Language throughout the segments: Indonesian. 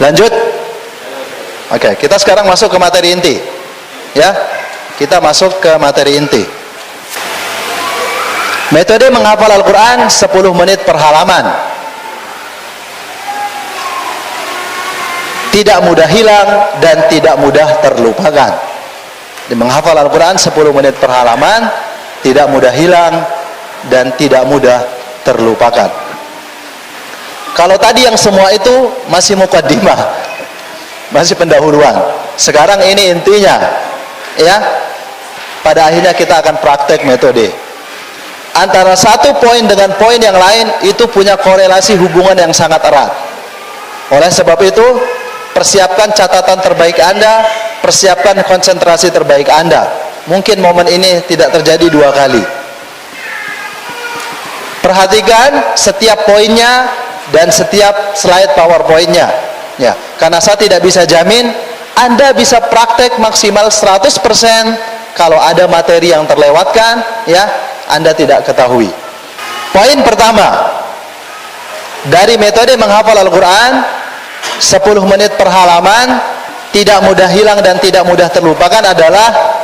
Lanjut. Oke, kita sekarang masuk ke materi inti. Ya, kita masuk ke materi inti. Metode menghafal Al-Quran 10 menit per halaman. Tidak mudah hilang dan tidak mudah terlupakan. Menghafal Al-Quran 10 menit per halaman, tidak mudah hilang dan tidak mudah terlupakan. Kalau tadi yang semua itu masih mukaddimah, masih pendahuluan. Sekarang ini intinya, ya. Pada akhirnya kita akan praktek metode. Antara satu poin dengan poin yang lain itu punya korelasi hubungan yang sangat erat. Oleh sebab itu, persiapkan catatan terbaik Anda, persiapkan konsentrasi terbaik Anda. Mungkin momen ini tidak terjadi 2 kali. Perhatikan setiap poinnya dan setiap slide PowerPoint-nya. Ya, karena saya tidak bisa jamin Anda bisa praktek maksimal 100% kalau ada materi yang terlewatkan, ya, Anda tidak ketahui. Poin pertama dari metode menghafal Al-Quran 10 menit per halaman, tidak mudah hilang dan tidak mudah terlupakan adalah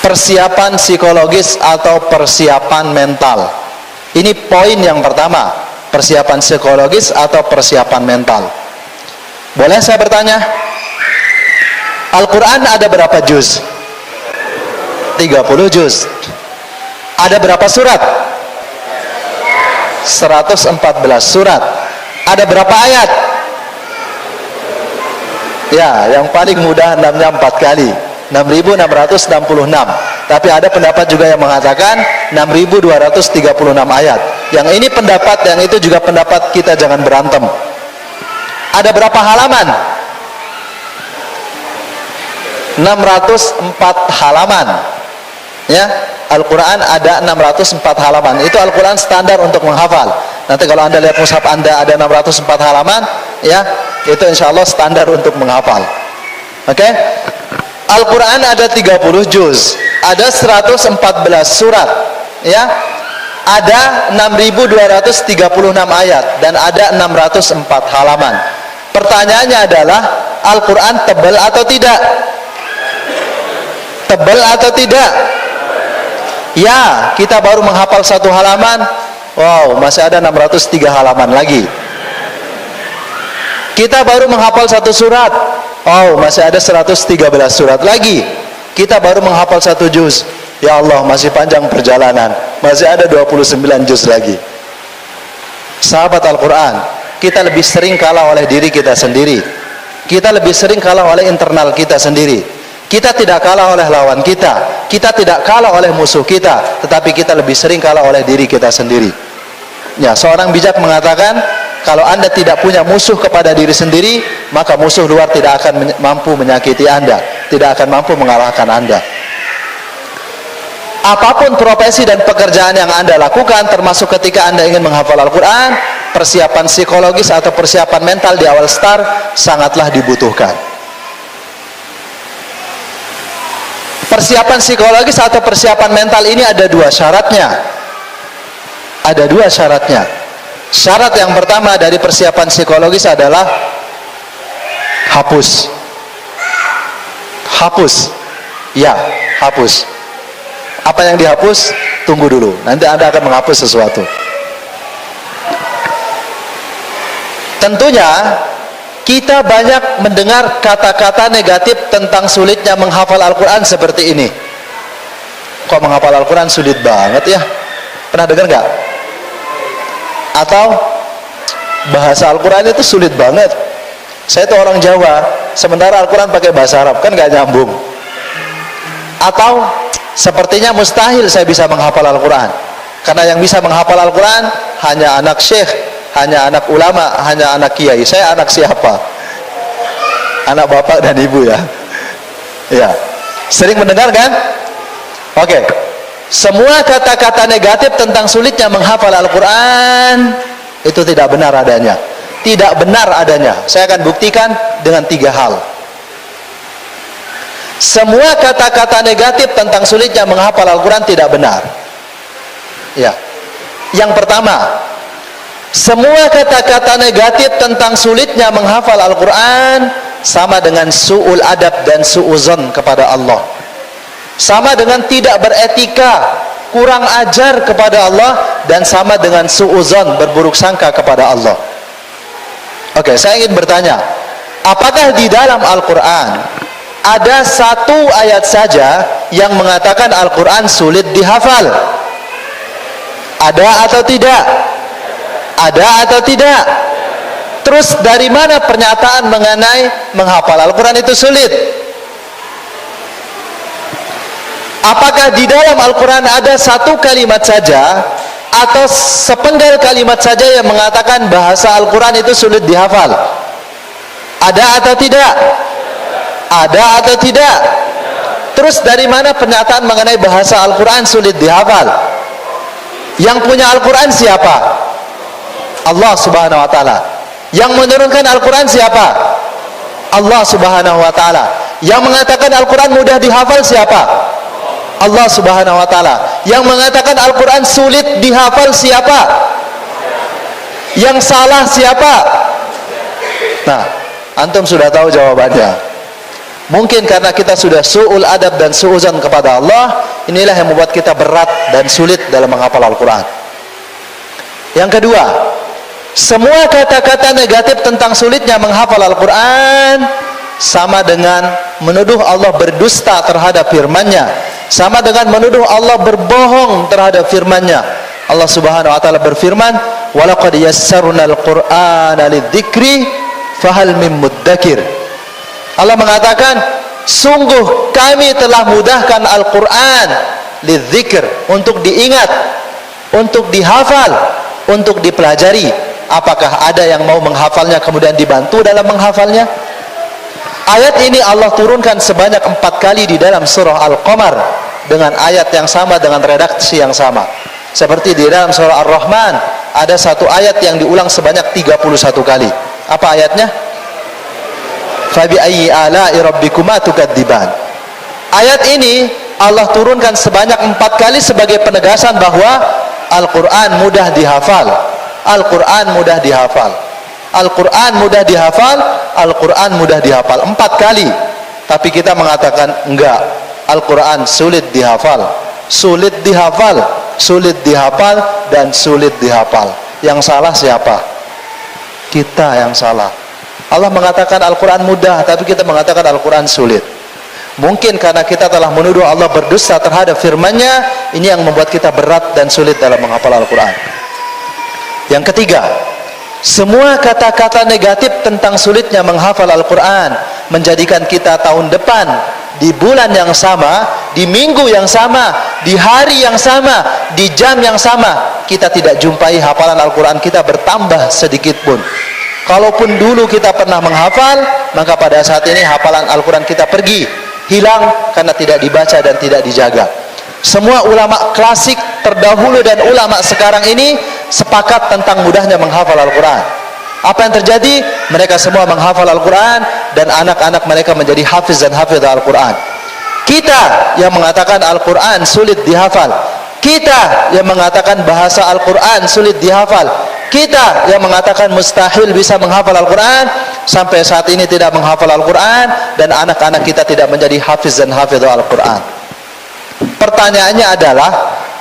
persiapan psikologis atau persiapan mental. Ini poin yang pertama, persiapan psikologis atau persiapan mental. Boleh saya bertanya? Al-Quran ada berapa juz? 30 juz. Ada berapa surat? 114 surat. Ada berapa ayat? Ya, yang paling mudah 6-nya 4 kali, 6.666. Tapi ada pendapat juga yang mengatakan 6.236 ayat. Yang ini pendapat, yang itu juga pendapat, kita jangan berantem. Ada berapa halaman? 604 halaman. Ya, Al-Quran ada 604 halaman. Itu Al-Quran standar untuk menghafal. Nanti kalau Anda lihat mushaf Anda ada 604 halaman, ya, itu insya Allah standar untuk menghafal. Oke? Al-Quran ada 30 juz, ada 114 surat, ya, ada 6.236 ayat, dan ada 604 halaman. Pertanyaannya adalah, Al-Quran tebal atau tidak? Tebal atau tidak? Ya, kita baru menghafal 1 halaman, wow, masih ada 603 halaman lagi. Kita baru menghafal 1 surat, oh, masih ada 113 surat lagi. Kita baru menghafal 1 juz, ya Allah, masih panjang perjalanan, masih ada 29 juz lagi. Sahabat Al-Quran, kita lebih sering kalah oleh diri kita sendiri. Kita lebih sering kalah oleh internal kita sendiri. Kita tidak kalah oleh lawan kita, kita tidak kalah oleh musuh kita, tetapi kita lebih sering kalah oleh diri kita sendiri. Ya, seorang bijak mengatakan, kalau Anda tidak punya musuh kepada diri sendiri, maka musuh luar tidak akan mampu menyakiti Anda, tidak akan mampu mengalahkan Anda. Apapun profesi dan pekerjaan yang Anda lakukan, termasuk ketika Anda ingin menghafal Al-Quran, persiapan psikologis atau persiapan mental di awal start sangatlah dibutuhkan. Persiapan psikologis atau persiapan mental ini ada 2 syaratnya. Ada 2 syaratnya. Syarat yang pertama dari persiapan psikologis adalah hapus. Hapus. Ya, hapus. Apa yang dihapus? Tunggu dulu. Nanti Anda akan menghapus sesuatu. Tentunya kita banyak mendengar kata-kata negatif tentang sulitnya menghafal Al-Quran seperti ini. Kok menghafal Al-Quran sulit banget ya? Pernah dengar nggak? Atau bahasa Al-Quran itu sulit banget. Saya itu orang Jawa, sementara Al-Quran pakai bahasa Arab, kan nggak nyambung. Atau sepertinya mustahil saya bisa menghafal Al-Quran, karena yang bisa menghafal Al-Quran hanya anak syekh, hanya anak ulama, hanya anak kiai. Saya anak siapa? Anak bapak dan ibu, ya. Ya, sering mendengar kan? Oke. Semua kata-kata negatif tentang sulitnya menghafal Al-Quran itu tidak benar adanya. Tidak benar adanya. Saya akan buktikan dengan 3 hal. Semua kata-kata negatif tentang sulitnya menghafal Al-Quran tidak benar. Ya. Yang pertama, Semua kata-kata negatif tentang sulitnya menghafal Al-Quran sama dengan su'ul adab dan su'uzon kepada Allah, sama dengan tidak beretika, kurang ajar kepada Allah, dan sama dengan su'uzon, berburuk sangka kepada Allah. Oke, saya ingin bertanya, apakah di dalam Al-Quran ada satu ayat saja yang mengatakan Al-Quran sulit dihafal? Ada atau tidak? Ada atau tidak? Terus dari mana pernyataan mengenai menghafal Al-Quran itu sulit? Apakah di dalam Al-Quran ada satu kalimat saja atau sepenggal kalimat saja yang mengatakan bahasa Al-Quran itu sulit dihafal? Ada atau tidak? Ada atau tidak? Terus dari mana pernyataan mengenai bahasa Al-Quran sulit dihafal? Yang punya Al-Quran siapa? Allah Subhanahu wa ta'ala. Yang menurunkan Al-Quran siapa? Allah Subhanahu wa ta'ala. Yang mengatakan Al-Quran mudah dihafal siapa? Allah Subhanahu wa ta'ala. Yang mengatakan Al-Quran sulit dihafal siapa? Yang salah siapa? Nah, antum sudah tahu jawabannya. Mungkin karena kita sudah su'ul adab dan su'uzan kepada Allah, inilah yang membuat kita berat dan sulit dalam menghafal Al-Quran. Yang kedua, semua kata-kata negatif tentang sulitnya menghafal Al-Quran sama dengan menuduh Allah berdusta terhadap firman-Nya, sama dengan menuduh Allah berbohong terhadap firman-Nya. Allah Subhanahu wa ta'ala berfirman, "Walaqad yassarnal Qur'ana lidzikri fahal mim muddakir." Allah mengatakan, sungguh kami telah mudahkan Al-Quran lidzikr, untuk diingat, untuk dihafal, untuk dipelajari. Apakah ada yang mau menghafalnya kemudian dibantu dalam menghafalnya? Ayat ini Allah turunkan sebanyak 4 kali di dalam surah Al-Qamar dengan ayat yang sama, dengan redaksi yang sama. Seperti di dalam surah Ar-Rahman ada satu ayat yang diulang sebanyak 31 kali. Apa ayatnya? Fabi ayyi ala'i rabbikuma tukadziban. Ayat ini Allah turunkan sebanyak 4 kali sebagai penegasan bahwa Al-Quran mudah dihafal. Al-Quran mudah dihafal. Al-Quran mudah dihafal. Al-Quran mudah dihafal 4 kali. Tapi kita mengatakan enggak, Al-Quran sulit dihafal. Sulit dihafal, sulit dihafal, dan sulit dihafal. Yang salah siapa? Kita yang salah. Allah mengatakan Al-Quran mudah, tapi kita mengatakan Al-Quran sulit. Mungkin karena kita telah menuduh Allah berdusta terhadap firman-Nya, ini yang membuat kita berat dan sulit dalam menghafal Al-Quran. Yang ketiga, semua kata-kata negatif tentang sulitnya menghafal Al-Quran menjadikan kita tahun depan, di bulan yang sama, di minggu yang sama, di hari yang sama, di jam yang sama, kita tidak jumpai hafalan Al-Quran kita bertambah sedikit pun. Kalaupun dulu kita pernah menghafal, maka pada saat ini hafalan Al-Quran kita pergi, hilang karena tidak dibaca dan tidak dijaga. Semua ulama klasik terdahulu dan ulama sekarang ini sepakat tentang mudahnya menghafal Al-Quran. Apa yang terjadi? Mereka semua menghafal Al-Quran dan anak-anak mereka menjadi hafiz dan hafidh Al-Quran. Kita yang mengatakan Al-Quran sulit dihafal, kita yang mengatakan bahasa Al-Quran sulit dihafal, kita yang mengatakan mustahil bisa menghafal Al-Quran, sampai saat ini tidak menghafal Al-Quran, dan anak-anak kita tidak menjadi hafiz dan hafidh Al-Quran. Pertanyaannya adalah,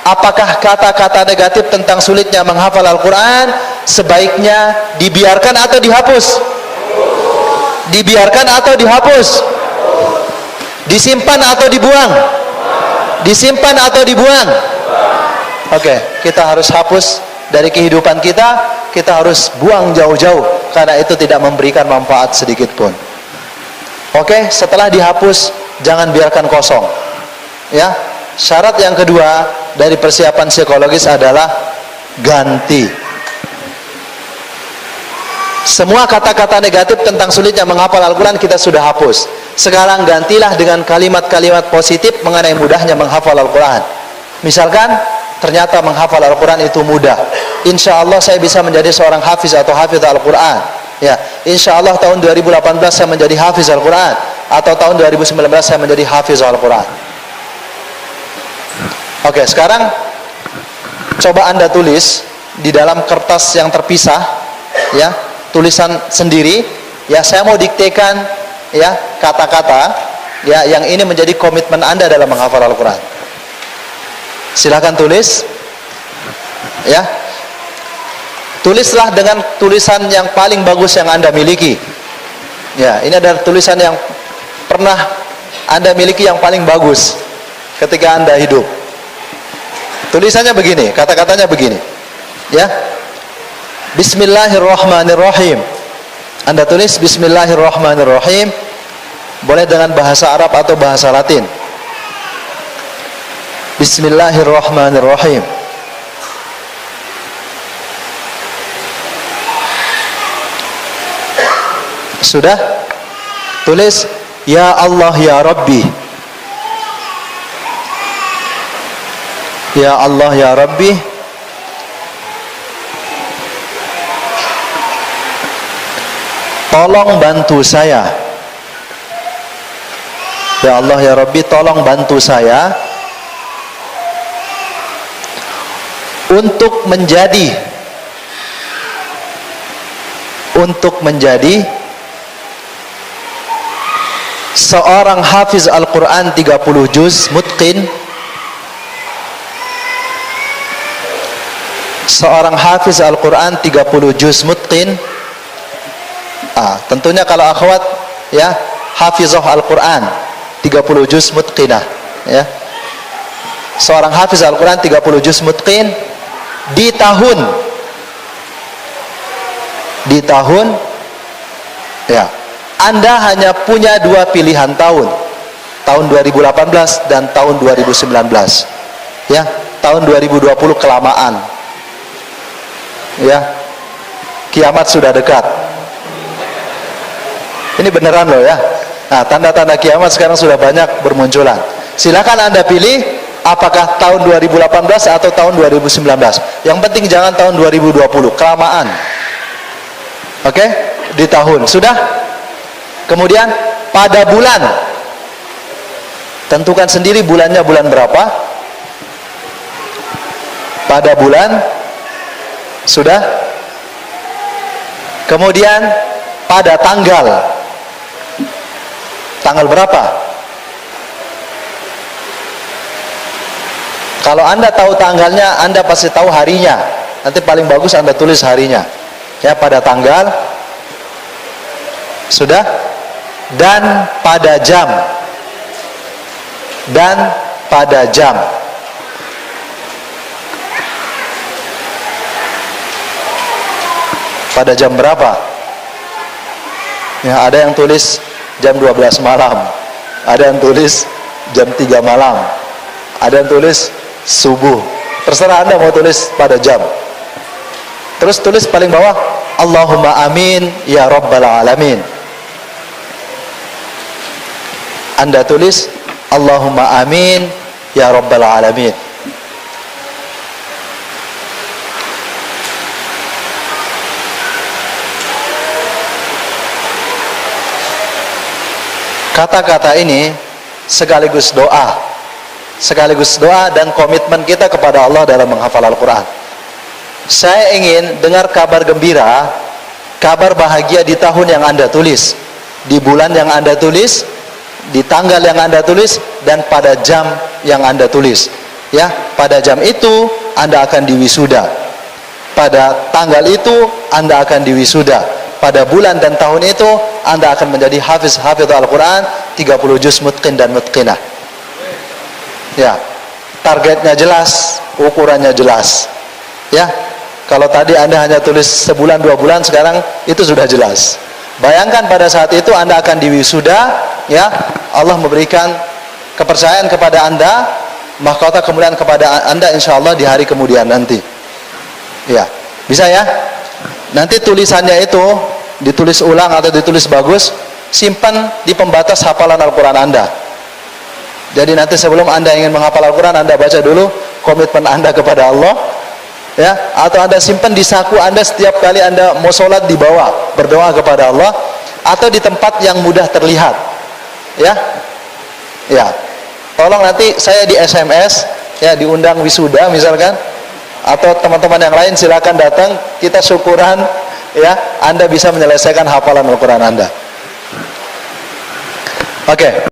apakah kata-kata negatif tentang sulitnya menghafal Al-Quran sebaiknya dibiarkan atau dihapus? Dibiarkan atau dihapus? Disimpan atau dibuang? Disimpan atau dibuang? Oke, kita harus hapus dari kehidupan kita. Kita harus buang jauh-jauh, karena itu tidak memberikan manfaat sedikit pun. Oke, setelah dihapus, jangan biarkan kosong. Ya, syarat yang kedua dari persiapan psikologis adalah ganti. Semua kata-kata negatif tentang sulitnya menghafal Al-Quran kita sudah hapus. Sekarang gantilah dengan kalimat-kalimat positif mengenai mudahnya menghafal Al-Quran. Misalkan, ternyata menghafal Al-Quran itu mudah. Insya Allah saya bisa menjadi seorang hafiz atau hafidh Al-Quran. Ya, insya Allah tahun 2018 saya menjadi hafiz Al-Quran, atau tahun 2019 saya menjadi hafiz Al-Quran. Oke, sekarang coba Anda tulis di dalam kertas yang terpisah, ya, tulisan sendiri, ya, saya mau diktekan, ya, kata-kata, ya, yang ini menjadi komitmen Anda dalam menghafal Al-Quran. Silakan tulis, ya, tulislah dengan tulisan yang paling bagus yang Anda miliki. Ya, ini adalah tulisan yang pernah Anda miliki yang paling bagus ketika Anda hidup. Tulisannya begini, kata-katanya begini, ya, Bismillahirrahmanirrahim. Anda tulis Bismillahirrahmanirrahim, boleh dengan bahasa Arab atau bahasa Latin. Bismillahirrahmanirrahim. Sudah? Tulis Ya Allah ya Rabbi. Ya Allah ya Rabbi, tolong bantu saya. Ya Allah ya Rabbi, tolong bantu saya untuk menjadi seorang hafiz Al-Quran 30 juz mutqin, seorang hafiz Al-Quran 30 juz mutqin. Tentunya kalau akhwat, ya, hafizah Al-Quran 30 juz mutqinah, ya, seorang hafiz Al-Quran 30 juz mutqin di tahun, ya, Anda hanya punya dua pilihan tahun 2018 dan tahun 2019, ya. Tahun 2020 kelamaan, ya, kiamat sudah dekat. Ini beneran loh, ya. Nah, tanda-tanda kiamat sekarang sudah banyak bermunculan. Silakan Anda pilih apakah tahun 2018 atau tahun 2019. Yang penting jangan tahun 2020, kelamaan. Oke? Di tahun. Sudah? Kemudian pada bulan, tentukan sendiri bulannya bulan berapa. Pada bulan. Sudah? Kemudian pada tanggal berapa? Kalau Anda tahu tanggalnya, Anda pasti tahu harinya. Nanti paling bagus Anda tulis harinya, ya, pada tanggal. Sudah? Dan pada jam. Pada jam berapa? Ya, ada yang tulis jam 12 malam, ada yang tulis jam 3 malam, ada yang tulis subuh. Terserah Anda mau tulis pada jam. Terus tulis paling bawah Allahumma amin ya rabbal alamin. Anda tulis Allahumma amin ya rabbal alamin. Kata-kata ini sekaligus doa dan komitmen kita kepada Allah dalam menghafal Al-Quran. Saya ingin dengar kabar gembira, kabar bahagia di tahun yang Anda tulis, di bulan yang Anda tulis, di tanggal yang Anda tulis, dan pada jam yang Anda tulis. Ya, pada jam itu Anda akan diwisuda. Pada tanggal itu Anda akan diwisuda. Pada bulan dan tahun itu Anda akan menjadi hafiz Al-Quran 30 juz mutqin dan mutqinah. Ya, targetnya jelas, ukurannya jelas. Ya, kalau tadi Anda hanya tulis sebulan 2 bulan, sekarang itu sudah jelas. Bayangkan pada saat itu Anda akan diwisuda, ya, Allah memberikan kepercayaan kepada Anda, mahkota kemuliaan kepada Anda insyaallah di hari kemudian nanti. Ya, bisa ya? Nanti tulisannya itu ditulis ulang atau ditulis bagus, simpan di pembatas hafalan Al-Quran Anda. Jadi nanti sebelum Anda ingin menghafal Al-Quran, Anda baca dulu komitmen Anda kepada Allah, ya, atau Anda simpan di saku Anda setiap kali Anda mau sholat, dibawa berdoa kepada Allah, atau di tempat yang mudah terlihat, ya. Ya, tolong nanti saya di SMS, ya, diundang wisuda misalkan, atau teman-teman yang lain silakan datang, kita syukuran ya, Anda bisa menyelesaikan hafalan Al-Quran Anda. Oke.